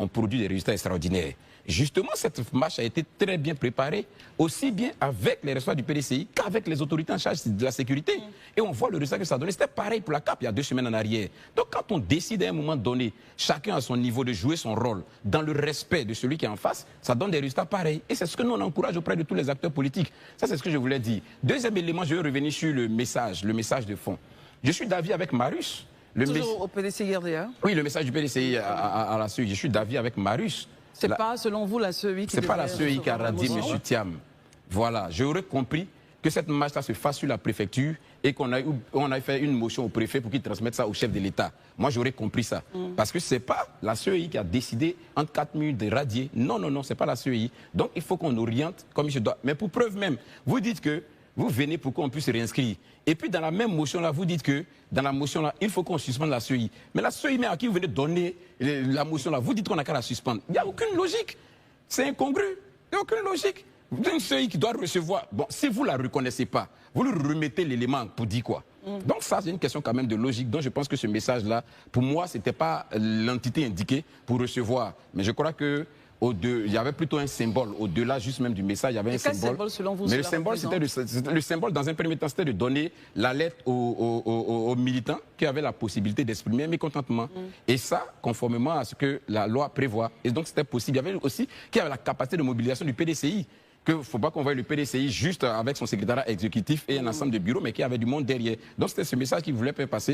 ont produit des résultats extraordinaires. Justement, cette marche a été très bien préparée, aussi bien avec les responsables du PDCI qu'avec les autorités en charge de la sécurité. Et on voit le résultat que ça a donné. C'était pareil pour la CAP il y a 2 semaines en arrière. Donc quand on décide à un moment donné, chacun à son niveau, de jouer son rôle dans le respect de celui qui est en face, ça donne des résultats pareils. Et c'est ce que nous on encourage auprès de tous les acteurs politiques. Ça, c'est ce que je voulais dire. Deuxième élément, je vais revenir sur le message de fond. Je suis d'avis avec Marius. Toujours au PDCI RDA. Oui, le message du PDCI à la CEI. Je suis d'avis avec Marius. C'est pas, selon vous, la CEI qui... C'est pas la CEI qui a radié M. Thiam. Voilà, j'aurais compris que cette marche-là se fasse sur la préfecture et qu'on a fait une motion au préfet pour qu'il transmette ça au chef de l'État. Moi, j'aurais compris ça. Parce que ce n'est pas la CEI qui a décidé entre 4 murs de radier. Non, non, non, ce n'est pas la CEI. Donc, il faut qu'on oriente comme il se doit. Mais pour preuve même, vous dites que vous venez pour qu'on puisse réinscrire. Et puis, dans la même motion-là, vous dites que dans la motion-là, il faut qu'on suspende la CEI. Mais la CEI, mais à qui vous venez donner la motion-là, vous dites qu'on n'a qu'à la suspendre. Il n'y a aucune logique. C'est incongru. Il n'y a aucune logique. Une CEI qui doit recevoir... Bon, si vous ne la reconnaissez pas, vous lui remettez l'élément pour dire quoi. Donc ça, c'est une question quand même de logique. Donc je pense que ce message-là, pour moi, ce n'était pas l'entité indiquée pour recevoir. Mais je crois que il y avait plutôt un symbole, au-delà juste même du message, il y avait un symbole. Selon vous, mais le symbole, le symbole, dans un premier temps, c'était de donner la lettre aux militants qui avaient la possibilité d'exprimer un mécontentement. Et ça, conformément à ce que la loi prévoit. Et donc, c'était possible. Il y avait aussi qui avait la capacité de mobilisation du PDCI. Il ne faut pas qu'on voie le PDCI juste avec son secrétariat exécutif et un ensemble de bureaux, mais qui avait du monde derrière. Donc, c'était ce message qu'il voulait faire passer.